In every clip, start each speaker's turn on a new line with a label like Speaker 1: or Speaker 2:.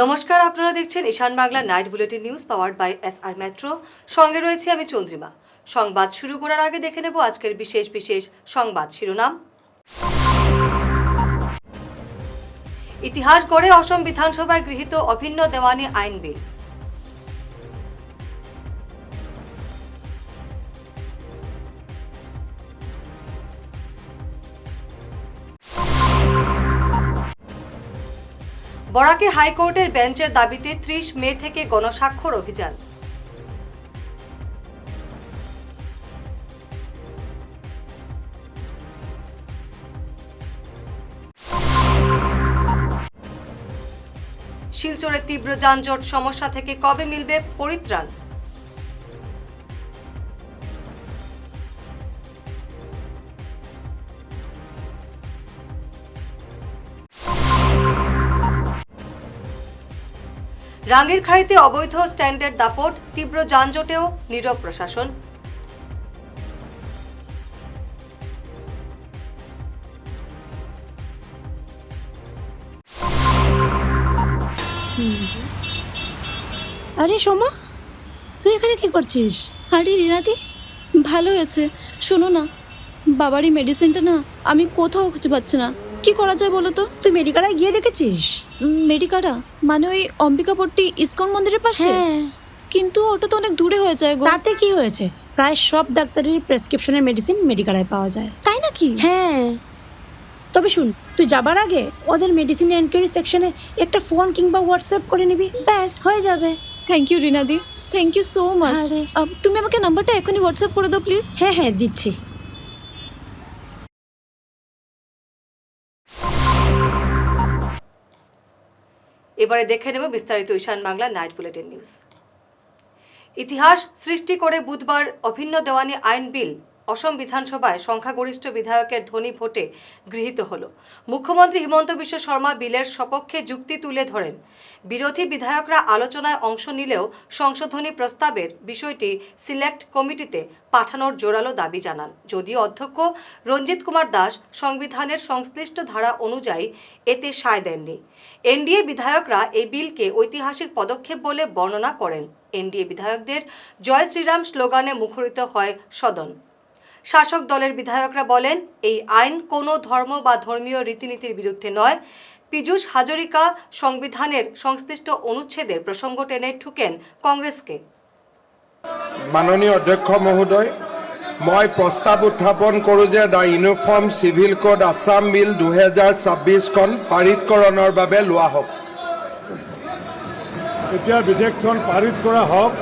Speaker 1: নমস্কার, আপনারা দেখছেন Ishan Bangla night bulletin news powered by SR metro. সঙ্গে রয়েছে আমি চন্দ্রিমা। সংবাদ শুরু করার আগে দেখে নেব আজকের বিশেষ সংবাদ শিরোনাম। ইতিহাস গড়ে অসম বিধানসভায় গৃহীত অভিন্ন দেওয়ানি আইন বিল। বরাকে হাইকোর্টের বেঞ্চের দাবিতে 30 মে থেকে গণস্বাক্ষর অভিযান। শিলচরের তীব্র যানজট সমস্যা থেকে কবে মিলবে পরিত্রাণ? রাঙ্গিরখাড়িতে অবৈধ স্ট্যান্ডের দাপট, তীব্র যানজটেও নীরব প্রশাসন।
Speaker 2: আরে সোমা, তুই এখানে কি করছিস?
Speaker 3: আরে রিনাদি, ভালো হয়েছে। শোনো না, বাবারই মেডিসিনটা না আমি কোথাও খুঁজে পাচ্ছি না। কি করা যায় বলো তো?
Speaker 2: তুই মেডিকালায় গিয়ে দেখেছিস?
Speaker 3: মেডিকাটা মানে ওই অম্বিকাপট্টি ইসকন মন্দিরের পাশে?
Speaker 2: হ্যাঁ,
Speaker 3: কিন্তু ওটা তো অনেক দূরে হয়ে যায় গো।
Speaker 2: তাতে কি হয়েছে? প্রায় সব ডাক্তারের প্রেসক্রিপশনের মেডিসিন মেডিকালায় পাওয়া যায়।
Speaker 3: তাই নাকি?
Speaker 2: হ্যাঁ, তবে শুন, তুই যাবার আগে ওদের মেডিসিন এনকোয়ারি সেকশনে একটা ফোন কিংবা হোয়াটসঅ্যাপ করে নিবি, ব্যাস হয়ে যাবে।
Speaker 3: থ্যাংক ইউ রিনাদি, থ্যাংক ইউ সো মাচ।
Speaker 2: আরে।
Speaker 3: তুমি আমাকে নাম্বারটা এখনই হোয়াটসঅ্যাপ করে দাও প্লিজ।
Speaker 2: হ্যাঁ হ্যাঁ, দিচ্ছি।
Speaker 1: এবারে দেখে নেব বিস্তারিত ঈশান বাংলা নাইট বুলেটিন নিউজ। ইতিহাস সৃষ্টি করে বুধবার অভিন্ন দেওয়ানি আইন বিল অসম বিধানসভায় সংখ্যাগরিষ্ঠ বিধায়কের ধ্বনি ভোটে গৃহীত হল। মুখ্যমন্ত্রী হিমন্ত বিশ্ব শর্মা বিলের সপক্ষে যুক্তি তুলে ধরেন। বিরোধী বিধায়করা আলোচনায় অংশ নিলেও সংশোধনী প্রস্তাবের বিষয়টি সিলেক্ট কমিটিতে পাঠানোর জোরালো দাবি জানান। যদিও অধ্যক্ষ রঞ্জিত কুমার দাস সংবিধানের সংশ্লিষ্ট ধারা অনুযায়ী এতে সায় দেননি। এনডিএ বিধায়করা এই বিলকে ঐতিহাসিক পদক্ষেপ বলে বর্ণনা করেন। এনডিএ বিধায়কদের জয় শ্রীরাম স্লোগানে মুখরিত হয় সদন। শাসক দলের বিধায়করা বলেন, এই আইন কোনো ধর্ম বা ধর্মীয় রীতিনীতির বিরুদ্ধে নয়। পীযূষ হাজরিকা সংবিধানের সংশ্লিষ্ট অনুচ্ছেদের প্রসঙ্গ টেনে ঠুকেন কংগ্রেসকে।
Speaker 4: মাননীয় অধ্যক্ষ মহোদয়, মই প্ৰস্তাৱ উত্থাপন কৰোঁ যে the uniform civil code Assam bill 2026খন পাৰিতকৰণৰ বাবে লোৱা হওক।
Speaker 5: এতিয়া বিধেয়কখন পাৰিত কৰা হওক।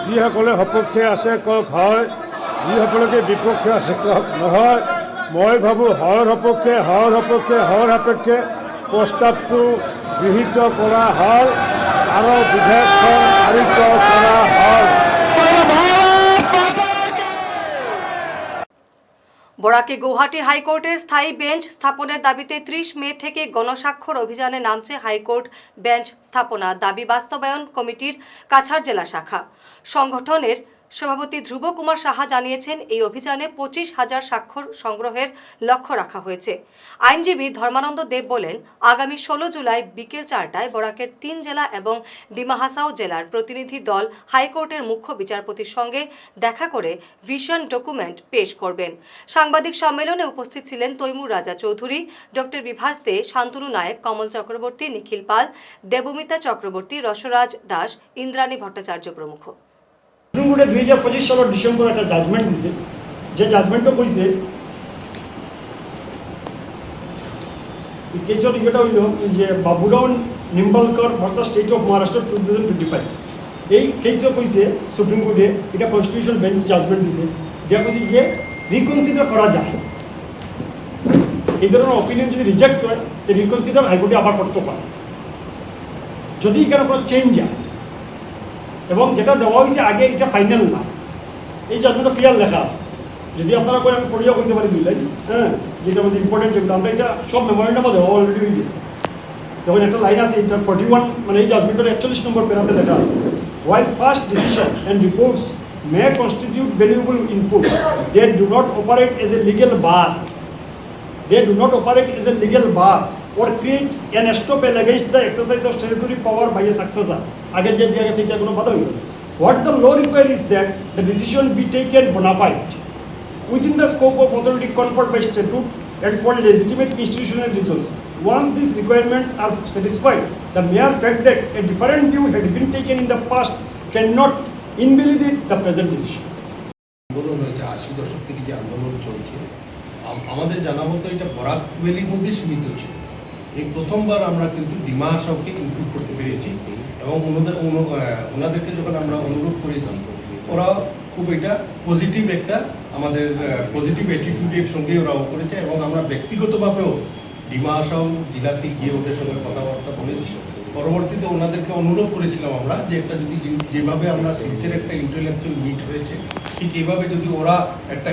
Speaker 5: যিসকলে সপক্ষে আছে কওক হয়, যিসকলে বিপক্ষে আছে কওক নহয়। মই ভাবোঁ হৰ সপক্ষে প্ৰস্তাৱটো গৃহীত কৰা হয় আৰু বিধেয়কখন পাৰিত কৰা হয়।
Speaker 1: বরাকে গৌহাটি হাইকোর্টের স্থায়ী বেঞ্চ স্থাপনের দাবিতে 30 মে থেকে গণস্বাক্ষর অভিযানে নামছে হাইকোর্ট বেঞ্চ স্থাপনা দাবি বাস্তবায়ন কমিটির কাছাড় জেলা শাখা। সংগঠনের সভাপতি ধ্রুব কুমার সাহা জানিয়েছেন, এই অভিযানে 25,000 স্বাক্ষর সংগ্রহের লক্ষ্য রাখা হয়েছে। আইনজীবী ধর্মানন্দ দেব বলেন, আগামী 16 জুলাই বিকেল 4টায় বরাকের 3 জেলা এবং ডিমা হাসাও জেলার প্রতিনিধি দল হাইকোর্টের মুখ্য বিচারপতির সঙ্গে দেখা করে ভিশন ডকুমেন্ট পেশ করবেন। সাংবাদিক সম্মেলনে উপস্থিত ছিলেন তৈমুর রাজা চৌধুরী, ডক্টর বিভাস দে, শান্তনু নায়েক, কমল চক্রবর্তী, নিখিল পাল, দেবমিতা চক্রবর্তী, রসরাজ দাস, ইন্দ্রাণী ভট্টাচার্য প্রমুখ।
Speaker 6: সুপ্রিম কোর্টে 2025 সালের ডিসেম্বর একটা জাজমেন্ট দিছে, যে জাজমেন্টটা কইছে এই কেসের ইয়েটা হইল যে Baburao Nimbalkar versus state of Maharashtra 2025। এই কেসও কইছে সুপ্রিম কোর্টে, এটা কনস্টিটিউশন বেঞ্চ জাজমেন্ট দিছে, যা কইছে যে রিকনসিডার করা যায়। এই ধরনের অপিনিয়ন যদি রিজেক্ট হয়, তো রিকনসিডার হাইকোর্টে আবার করতে পারে যদি এখানে কোনো চেঞ্জ হয়। এবং যেটা দেওয়া হয়েছে আগে এটা ফাইনাল না, এই জাজমেন্টটা ক্লিয়ার লেখা আছে। যদি আপনারা করে আমি ফরিয়া করতে পারি 2 লাইন, হ্যাঁ, যেটা আমাদের ইম্পর্টেন্ট, যেগুলো আমরা এটা সব মেমোরেন্ডামে দেওয়া অলরেডি হয়ে গেছে। তখন একটা লাইন আছে, এটা 41 মানে এই জাজমেন্টের 41 নম্বর পেরাতে লেখা আছে, while past decision and reports may constitute valuable input, they do not operate as a legal bar. or create an estoppel against the exercise of statutory power by a successor. আগে যে দেয়া গেছে এটা কোনো বাধা হইতো না। What the law requires is that the decision be taken bona fide within the scope of authority conferred by statute and for legitimate institutional reasons. Once these requirements are satisfied, the mere fact that a different view had been taken in the past cannot invalidate the present decision.
Speaker 7: আন্দোলন হয়েছে ৮০ দশক থেকে যে আন্দোলন চলছে আমাদের জানা মতো এটা বরাক ভ্যালির মধ্যে সীমিত ছিল। এই প্রথমবার আমরা কিন্তু ডিমা হাসাওকে ইনক্লুড করতে পেরেছি এবং ওনাদেরকে যখন আমরা অনুরোধ করেছি ওরা খুব এটা পজিটিভ একটা আমাদের পজিটিভ অ্যাটিটিউডের সঙ্গে ওরাও করেছে এবং আমরা ব্যক্তিগতভাবেও ডিমা হাসাও জেলাতে গিয়ে ওদের সঙ্গে কথাবার্তা বলেছি। পরবর্তীতে ওনাদেরকে অনুরোধ করেছিলাম আমরা যে একটা যদি যেভাবে আমরা শিলচরের একটা ইন্টেলেকচুয়াল মিট হয়েছে ঠিক এইভাবে যদি ওরা একটা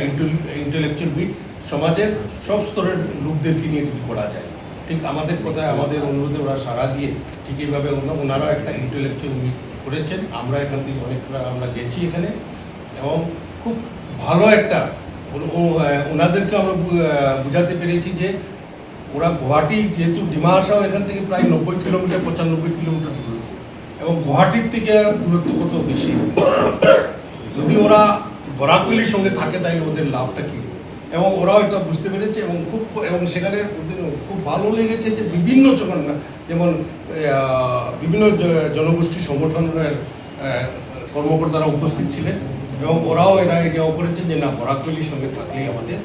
Speaker 7: ইন্টেলেকচুয়াল মিট সমাজের সব স্তরের লোকদেরকে নিয়ে যদি করা যায়, ঠিক আমাদের কথায় আমাদের অনুরোধে ওরা সাড়া দিয়ে ঠিক এইভাবে ওনারাও একটা ইন্টেলেকচুয়াল মিট করেছেন। আমরা এখান থেকে অনেকটা আমরা গেছি এখানে এবং খুব ভালো একটা ওনাদেরকে আমরা বোঝাতে পেরেছি যে ওরা গুয়াহাটি যেহেতু ডিমা হাসাও এখান থেকে প্রায় ৯০ কিলোমিটার ৯৫ কিলোমিটার দূরত্ব এবং গুয়াহাটির থেকে দূরত্ব কত বেশি, যদি ওরা বরাক ভ্যালির সঙ্গে থাকে তাহলে ওদের লাভটা কী এবং ওরাও এটা বুঝতে পেরেছে এবং সেখানে ওদের খুব ভালো লেগেছে যে বিভিন্ন যেমন বিভিন্ন জনগোষ্ঠী সংগঠনের কর্মকর্তারা উপস্থিত ছিলেন এবং ওরাও এটাও করেছে যে না বরাক ভ্যালির সঙ্গে থাকলেই আমাদের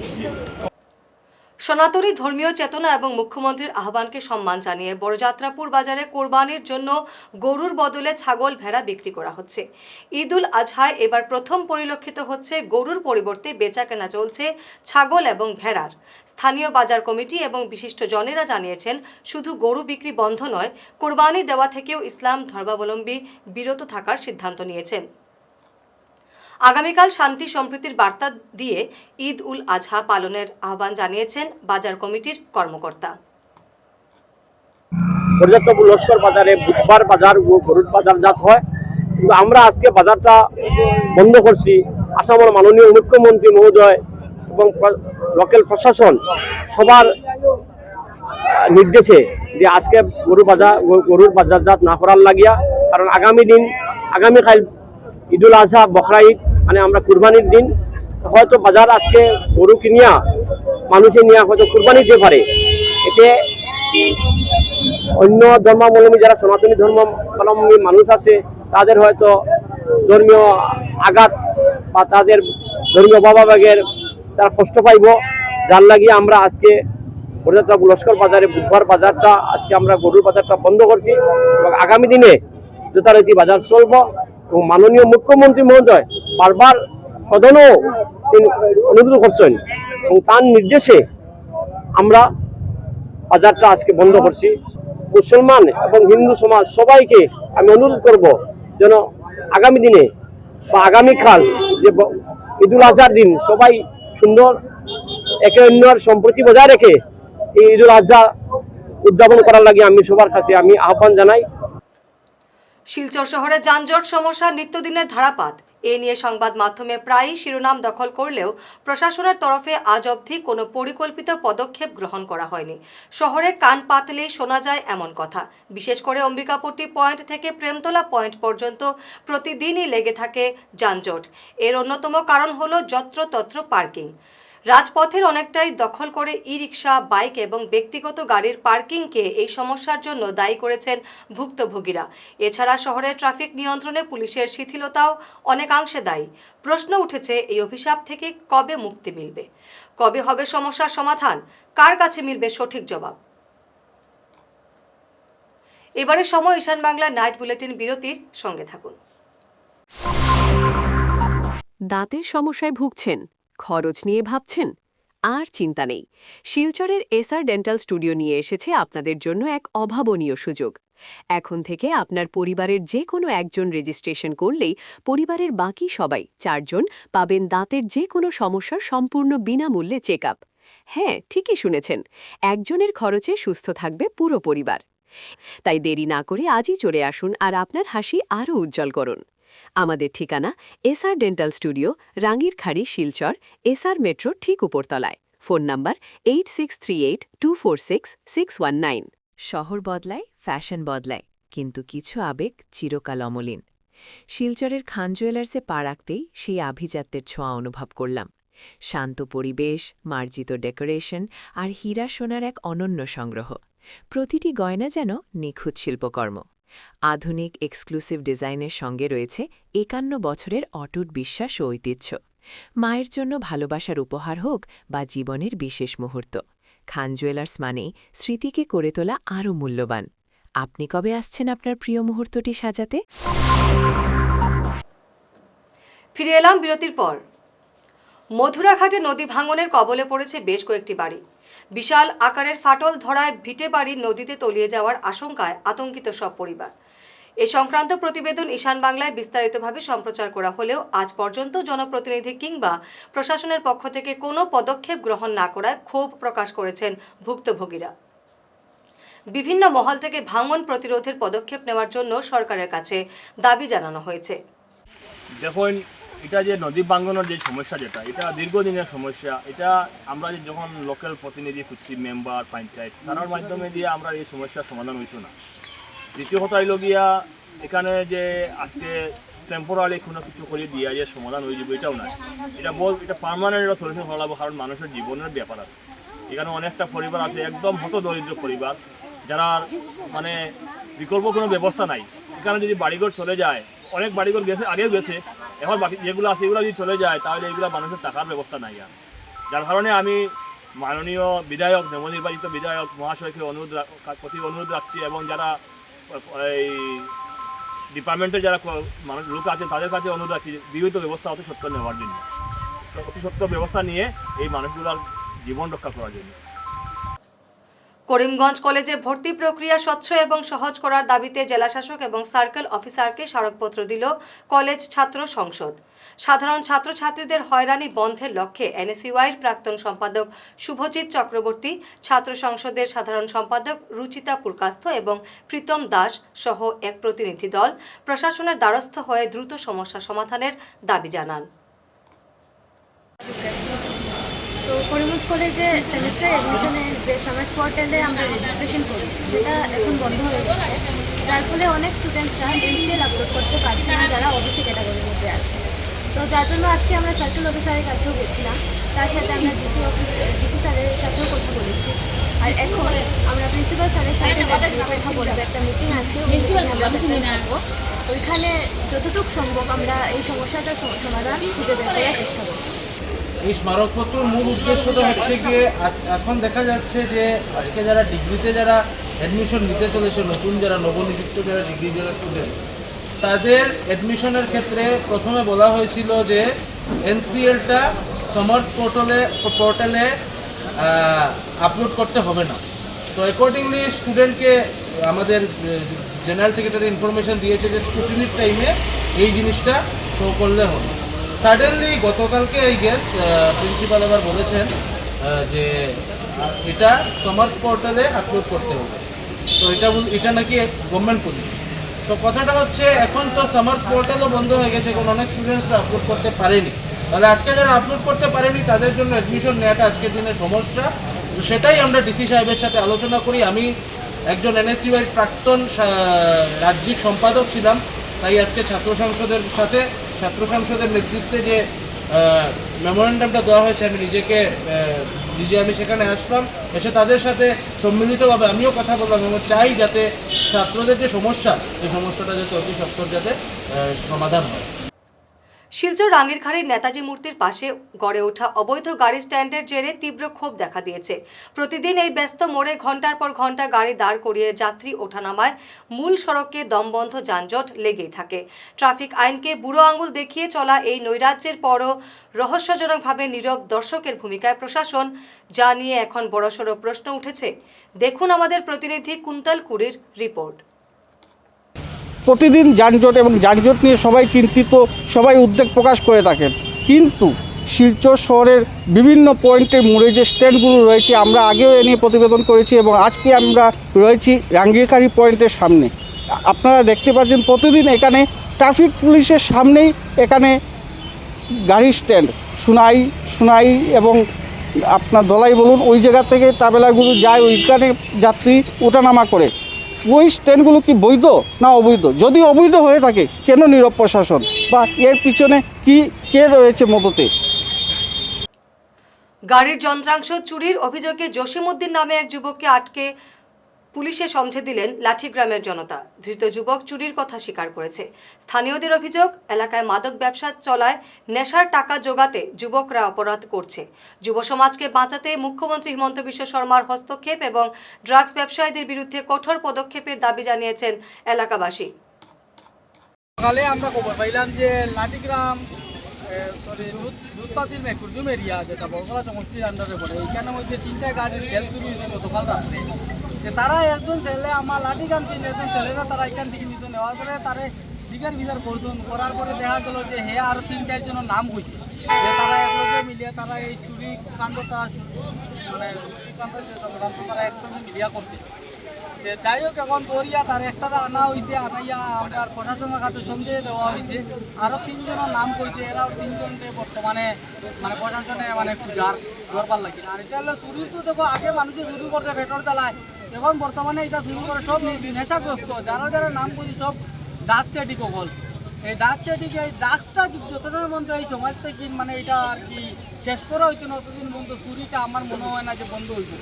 Speaker 1: সনাতনী ধর্মীয় চেতনা এবং মুখ্যমন্ত্রীর আহ্বানকে সম্মান জানিয়ে বড়যাত্রাপুর বাজারে কোরবানির জন্য গরুর বদলে ছাগল ভেড়া বিক্রি করা হচ্ছে। ঈদ উল আজহায় এবার প্রথম পরিলক্ষিত হচ্ছে গরুর পরিবর্তে বেচাকেনা চলছে ছাগল এবং ভেড়ার। স্থানীয় বাজার কমিটি এবং বিশিষ্ট জনেরা জানিয়েছেন শুধু গরু বিক্রি বন্ধ নয়, কোরবানি দেওয়া থেকেও ইসলাম ধর্মাবলম্বী বিরত থাকার সিদ্ধান্ত নিয়েছেন। আগামীকাল শান্তি সম্প্রীতির বার্তা দিয়ে ঈদ উল আজহা পালনের আহ্বান জানিয়েছেন বাজার কমিটির কর্মকর্তা।
Speaker 8: বড়যাত্রাপুর লস্কর বাজারে বুধবার বাজার ও গরুর বাজারজাত হয়, কিন্তু আমরা আজকে বাজারটা বন্ধ করছি। আসামের মাননীয় মুখ্যমন্ত্রী মহোদয় এবং লোকাল প্রশাসন সবার নির্দেশে যে আজকে গরুর বাজারজাত না করার লাগিয়া, কারণ আগামীকাল ঈদ উল আজহা বকরা ঈদ মানে আমরা কুরবানির দিন, হয়তো বাজার আজকে গরু কিনিয়া মানুষে নিয়ে হয়তো কুরবানি দিতে পারে। এতে অন্য ধর্মাবলম্বী যারা সনাতনী ধর্মাবলম্বী মানুষ আছে তাদের হয়তো ধর্মীয় আঘাত বা তাদের ধর্মীয় ভাবাবেগের তারা কষ্ট পাইব, যার লাগিয়ে আমরা আজকে বড়যাত্রাপুর লস্কর বাজারে বুধবার বাজারটা আজকে আমরা গরুর বাজারটা বন্ধ করছি এবং আগামী দিনে যথারীতি বাজার চলব। এবং মাননীয় মুখ্যমন্ত্রী মহোদয় বারবার সদনেও তিনি অনুরোধ করছেন এবং তার নির্দেশে আমরা বাজারটা আজকে বন্ধ করছি। মুসলমান এবং হিন্দু সমাজ সবাইকে আমি অনুরোধ করব যেন আগামী দিনে বা আগামীকাল যে ঈদ উল আজহার দিন সবাই সুন্দর একে অন্যের সম্প্রীতি বজায় রেখে এই ঈদ উল আজহা উদযাপন করার লাগে আমি সবার কাছে আমি আহ্বান জানাই।
Speaker 1: শিলচর শহরে যানজট সমস্যা নিত্যদিনের ধারাপাত। এ নিয়ে সংবাদ মাধ্যমে প্রায়ই শিরোনাম দখল করলেও প্রশাসনের তরফে আজ অবধি কোনো পরিকল্পিত পদক্ষেপ গ্রহণ করা হয়নি। শহরে কান পাতলেই শোনা যায় এমন কথা। বিশেষ করে অম্বিকাপট্টি পয়েন্ট থেকে প্রেমতলা পয়েন্ট পর্যন্ত প্রতিদিনই লেগে থাকে যানজট। এর অন্যতম কারণ হলো যত্রতত্র পার্কিং। রাজপথের অনেকটাই দখল করে ই-রিকশা, বাইক এবং ব্যক্তিগত গাড়ির পার্কিংকে এই সমস্যার জন্য দায়ী করেছেন ভুক্তভোগীরা। এছাড়া শহরের ট্রাফিক নিয়ন্ত্রণে পুলিশের শিথিলতাও অনেকাংশে দায়ী। প্রশ্ন উঠেছে এই অভিশাপ থেকে কবে মুক্তি মিলবে, কবে হবে সমস্যার সমাধান, কার কাছে মিলবে সঠিক জবাব। এবারে সময় ঈশান বাংলা নাইট বুলেটিন বিরতির সঙ্গে থাকুন।
Speaker 9: দাঁতের সমস্যায় ভুগছেন, খরচ নিয়ে ভাবছেন? আর চিন্তা নেই, শিলচরের এসআর ডেন্টাল স্টুডিও নিয়ে এসেছে আপনাদের জন্য এক অভাবনীয় সুযোগ। এখন থেকে আপনার পরিবারের যে কোনো একজন রেজিস্ট্রেশন করলেই পরিবারের বাকি সবাই 4 জন পাবেন দাঁতের যে কোনো সমস্যার সম্পূর্ণ বিনামূল্যে চেক আপ। হ্যাঁ, ঠিকই শুনেছেন, একজনের খরচে সুস্থ থাকবে পুরো পরিবার। তাই দেরি না করে আজই চলে আসুন আর আপনার হাসি আরও উজ্জ্বল করুন। আমাদের ঠিকানা SR dental studio, Rangirkhari, Silchar, SR metro ঠিক উপরতলায়। Phone number 8638246619। শহর বদলায়, ফ্যাশন বদলায়, কিন্তু কিছু আবেগ চিরকাল অমলিন। শিলচরের খান জুয়েলার্সে পা রাখতেই সেই আভিজাত্যের ছোঁয়া অনুভব করলাম। শান্ত পরিবেশ, মার্জিত ডেকোরেশন আর হীরা সোনার এক অনন্য সংগ্রহ। প্রতিটি গয়না যেন নিখুঁত শিল্পকর্ম। আধুনিক এক্সক্লুসিভ ডিজাইনের সঙ্গে রয়েছে 51 বছরের অটুট বিশ্বাস ও ঐতিহ্য। মায়ের জন্য ভালোবাসার উপহার হোক বা জীবনের বিশেষ মুহূর্ত, খান জুয়েলার্স মানেই স্মৃতিকে করে তোলা আরও মূল্যবান। আপনি কবে আসছেন আপনার প্রিয় মুহূর্তটি সাজাতে?
Speaker 1: ফিরে এলাম বিরতির পর। মধুরাঘাটে নদী ভাঙনের কবলে পড়েছে বেশ কয়েকটি বাড়ি। বিশাল আকারের ফাটল ধরায় ভিটে বাড়ি নদীতে তলিয়ে যাওয়ার আশঙ্কায় আতঙ্কিত সব পরিবার। এ সংক্রান্ত প্রতিবেদন ঈশান বাংলায় বিস্তারিতভাবে সম্প্রচার করা হলেও আজ পর্যন্ত জনপ্রতিনিধি কিংবা প্রশাসনের পক্ষ থেকে কোনো পদক্ষেপ গ্রহণ না করায় ক্ষোভ প্রকাশ করেছেন ভুক্তভোগীরা। বিভিন্ন মহল থেকে ভাঙন প্রতিরোধের পদক্ষেপ নেওয়ার জন্য সরকারের কাছে দাবি জানানো হয়েছে।
Speaker 10: দেখুন, এটা যে নদী ভাঙনের যে সমস্যা, যেটা এটা দীর্ঘদিনের সমস্যা, এটা আমরা যে যখন লোকাল প্রতিনিধি খুঁজছি, মেম্বার, পঞ্চায়েত, তার মাধ্যমে দিয়ে আমরা এই সমস্যার সমাধান হইতো না। দ্বিতীয় কথা হইল গিয়া, এখানে যে আজকে টেম্পোরারি কোনো কিছু করে দিয়ে যে সমাধান হয়ে যাবে এটাও নয়। এটা পার্মানেন্ট একটা সলিউশন হওয়া লাগবে, কারণ মানুষের জীবনের ব্যাপার আছে। এখানে অনেকটা পরিবার আছে, একদম হতদরিদ্র পরিবার, যারা মানে বিকল্প কোনো ব্যবস্থা নাই। এখানে যদি বাড়িঘর চলে যায়, অনেক বাড়িঘর গেছে, আগেও গেছে, এখন বাকি যেগুলো আছে এগুলো যদি চলে যায় তাহলে এগুলো মানুষের টাকার ব্যবস্থা নাই। আর যার কারণে আমি মাননীয় বিধায়ক, নবনির্বাচিত বিধায়ক মহাশয়কে অনুরোধ রাখছি, এবং যারা এই ডিপার্টমেন্টের যারা মানুষ লোক আছে তাদের কাছে অনুরোধ রাখছি বিহিত ব্যবস্থা অতি সত্ত্বর নেওয়ার জন্য, অতি সত্ত্বর ব্যবস্থা নিয়ে এই মানুষগুলোর জীবন রক্ষা করার জন্য।
Speaker 1: করিমগঞ্জ কলেজে ভর্তি প্রক্রিয়া স্বচ্ছ এবং সহজ করার দাবিতে জেলাশাসক এবং সার্কেল অফিসারকে স্মারকপত্র দিল কলেজ ছাত্র সংসদ। সাধারণ ছাত্রছাত্রীদের হয়রানি বন্ধের লক্ষ্যে এনএসইউআইয়ের প্রাক্তন সম্পাদক শুভজিৎ চক্রবর্তী, ছাত্র সংসদের সাধারণ সম্পাদক রুচিতা পুরকাস্থ এবং প্রীতম দাস সহ এক প্রতিনিধি দল প্রশাসনের দ্বারস্থ হয়ে দ্রুত সমস্যা সমাধানের দাবি জানান।
Speaker 11: তো করিমগঞ্জ কলেজে সেমিস্টার অ্যাডমিশনে যে সামেট পোর্টালে আমরা রেজিস্ট্রেশন করি সেটা এখন বন্ধ হয়ে গেছে, যার ফলে অনেক স্টুডেন্টসরা এনসিএল আপলোড করতে পারছে না যারা ওবিসি ক্যাটাগরির মধ্যে আছে। তো যার জন্য আজকে আমরা সার্কেল অফিসারের কাছেও গেছিলাম, তার সাথে আমরা ডিসি স্যারের সাথেও কথা বলেছি। আর এখন আমরা প্রিন্সিপাল স্যারের সাথে কথা বলবো, একটা মিটিং আছে, ওইখানে যতটুকু সম্ভব আমরা এই সমস্যাটার সমাধান খুঁজে বের করার চেষ্টা করব।
Speaker 12: এই স্মারকপত্রের মূল উদ্দেশ্যটা হচ্ছে গিয়ে এখন দেখা যাচ্ছে যে আজকে যারা ডিগ্রিতে যারা অ্যাডমিশন নিতে চলেছে, নতুন যারা নবনিযুক্ত যারা ডিগ্রি যারা স্টুডেন্ট, তাদের অ্যাডমিশনের ক্ষেত্রে প্রথমে বলা হয়েছিল যে এনসিএলটা স্মার্ট পোর্টালে আপলোড করতে হবে না। তো অ্যাকর্ডিংলি স্টুডেন্টকে আমাদের জেনারেল সেক্রেটারি ইনফরমেশন দিয়েছে যে স্কুটিনির টাইমে এই জিনিসটা শো করলে হবে। সাডেনলি গতকালকে এই গেস প্রিন্সিপাল আবার বলেছেন যে এটা স্মার্ট পোর্টালে আপলোড করতে হবে। তো এটা নাকি গভর্নমেন্ট পলিসি। তো কথাটা হচ্ছে এখন তো স্মার্ট পোর্টালও বন্ধ হয়ে গেছে, এখন অনেক স্টুডেন্টসরা আপলোড করতে পারেনি। তাহলে আজকে যারা আপলোড করতে পারেনি তাদের জন্য অ্যাডমিশন নেওয়াটা আজকের দিনে সমস্যা। তো সেটাই আমরা ডিসি সাহেবের সাথে আলোচনা করি। আমি একজন এনএসইউআই প্রাক্তন রাজ্যিক সম্পাদক ছিলাম, তাই আজকে ছাত্র সংসদের নেতৃত্বে যে মেমোরেন্ডামটা দেওয়া হয়েছে আমি আমি সেখানে আসলাম, এসে তাদের সাথে সম্মিলিতভাবে আমিও কথা বললাম এবং চাই যাতে ছাত্রদের যে সমস্যাটা যাতে অতি সত্বর যাতে সমাধান হয়।
Speaker 1: শিলচর রাঙ্গিরখাড়ির নেতাজি মূর্তির পাশে গড়ে ওঠা অবৈধ গাড়ি স্ট্যান্ডের জেরে তীব্র ক্ষোভ দেখা দিয়েছে। প্রতিদিন এই ব্যস্ত মোড়ে ঘন্টার পর ঘন্টা গাড়ি দাঁড় করিয়ে যাত্রী ওঠানামায় মূল সড়কে দমবন্ধ যানজট লেগেই থাকে। ট্রাফিক আইনকে বুড়ো আঙুল দেখিয়ে চলা এই নৈরাজ্যের পরও রহস্যজনকভাবে নীরব দর্শকের ভূমিকায় প্রশাসন, যা নিয়ে এখন বড়সড় প্রশ্ন উঠেছে। দেখুন আমাদের প্রতিনিধি কুন্তল কুরির রিপোর্ট।
Speaker 13: প্রতিদিন যানজট এবং যানজট নিয়ে সবাই চিন্তিত, সবাই উদ্বেগ প্রকাশ করে থাকেন। কিন্তু শিলচর শহরের বিভিন্ন পয়েন্টে মোড়ে যে স্ট্যান্ডগুলো রয়েছে, আমরা আগেও এ নিয়ে প্রতিবেদন করেছি এবং আজকে আমরা রয়েছি রাঙ্গিরখাড়ি পয়েন্টের সামনে। আপনারা দেখতে পাচ্ছেন প্রতিদিন এখানে ট্রাফিক পুলিশের সামনেই এখানে গাড়ি স্ট্যান্ড, সুনাই এবং আপনার ধলাই বলুন, ওই জায়গা থেকে ট্রাভেলারগুলো যায়, ওইখানে যাত্রী ওঠানামা করে। ওই স্ট্যান্ডগুলো কি বৈধ না অবৈধ? যদি অবৈধ হয়ে থাকে কেন নীরব প্রশাসন, বা এর পিছনে কে রয়েছে মদতে?
Speaker 1: গাড়ির যন্ত্রাংশ চুরির অভিযোগে জসিমউদ্দিন নামে এক যুবককে আটকে পুলিশে সমঝে দিলেন লাঠিগ্রামের জনতা। ধৃত যুবক চুরির কথা স্বীকার করেছে। স্থানীয়দের অভিযোগ, এলাকায় মাদক ব্যবসা চলায় নেশার টাকা জোগাতে যুবকরা অপরাধ করছে। যুব সমাজকে বাঁচাতে মুখ্যমন্ত্রী হিমন্ত বিশ্ব শর্মার হস্তক্ষেপ এবং ড্রাগস ব্যবসায়ীদের বিরুদ্ধে কঠোর পদক্ষেপের দাবি জানিয়েছেন এলাকাবাসী।
Speaker 12: সকালে আমরা খবর পাইলাম যে লাঠিগ্রাম দুধপাতিল মেকুরজুম এরিয়া, যেটা বরকলা সমষ্টির আন্ডারে পড়ে, এইখানের মধ্যে 3টা গাড়ির সেল শুরু হয়েছে গতকাল রাত্রে। যে তারা একজন ছেলে, আমার লাঠিগ্রাম 3 একজন ছেলেরা তারা এখান থেকে নিত, নেওয়ার পরে তারা দিকের বিচার করছেন। করার পরে দেখা গেল যে হে আরও 3-4 জনের নাম হয়েছে, যে তারা একলগে মিলিয়ে তারা এই চুরি কাণ্ডটা মানে তারা একসঙ্গে মিলিয়া করছে। যাই হোক, এখন দরিয়া তার একটা আনা হয়েছে, আনাইয়া আমরা প্রশাসনের কাছে সন্দেহ দেওয়া হয়েছে। আরও 3 জনের নাম করেছে, এরাও 3 জনকে বর্তমানে মানে প্রশাসনে মানে পূজার দরবার লাগে। আর এটা হলো চুরি, তো দেখো আগে মানুষে শুরু করতে পেট্রোল চালায়, এখন বর্তমানে এটা শুরু করে সব নেশাগ্রস্ত, যারা যারা নাম করছি সব ড্রাগস এডিক্ট হল। এই ড্রাগস এডিক্ট, এই ড্রাগসটা যতদিন পর্যন্ত এই সমাজ থেকে মানে এটা আর কি শেষ করা হইতো না, ততদিন পর্যন্ত চুরিটা আমার মনে হয় না যে বন্ধ হইব।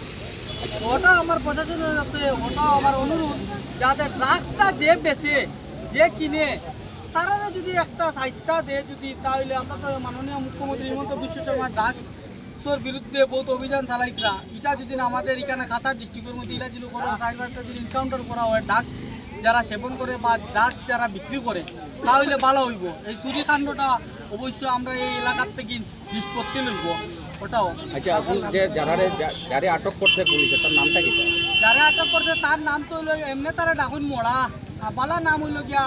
Speaker 12: ওটা আমার প্রশাসনের কাছে ওটা আমার অনুরোধ, যাতে ড্রাগসটা যে বেচে যে কিনে তারা যদি একটা সাইজটা দেয় যদি, তাহলে আমরা তো মাননীয় মুখ্যমন্ত্রী হিমন্ত বিশ্ব শর্মা ড্রাগসের বিরুদ্ধে বহুত অভিযান চালাইতরা। এটা যদি আমাদের এখানে কাছাড় ডিস্ট্রিক্টের মধ্যে এটা যদি কোনো সাইবারটা যদি এনকাউন্টার করা হয়, ড্রাগস যারা সেবন করে বা ড্রাগস যারা বিক্রি করে, তাহলে ভালো হইব। এই চুরি কাণ্ডটা অবশ্যই আমরা এই এলাকার থেকে নিষ্পত্তি লইব ওটাও।
Speaker 14: আচ্ছা, এখন যে যারা আটক করছে পুলিশে, তার নামটা কি?
Speaker 12: যারা আটক করছে তার নাম তো হইল এমনি তারা ডাকুন মোড়া, বালা নাম হইল গিয়া।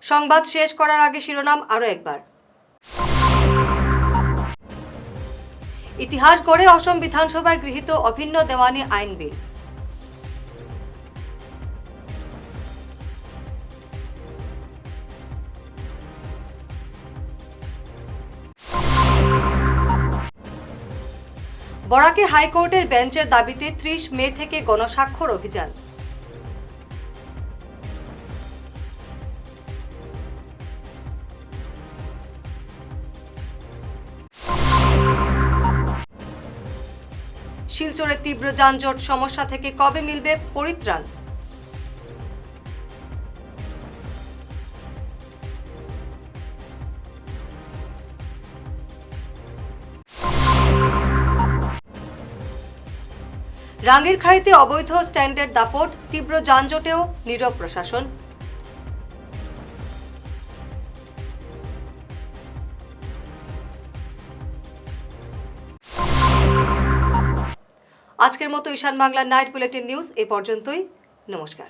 Speaker 1: সংবাদ শেষ করার আগে শিরোনাম আরো একবার। ইতিহাস গড়ে অসম বিধানসভায় গৃহীত অভিন্ন দেওয়ানি আইন বিল। বরাকে হাইকোর্টের বেঞ্চের দাবিতে 30 মে থেকে গণস্বাক্ষর অভিযান। শিলচরের তীব্র যানজট সমস্যা থেকে কবে মিলবে পরিত্রাণ? রাঙ্গিরখাড়িতে অবৈধ স্ট্যান্ডের দাপট, তীব্র যানজটেও নীরব প্রশাসন। আজকের মতো ঈশান বাংলা নাইট বুলেটিন নিউজ এ পর্যন্তই। নমস্কার।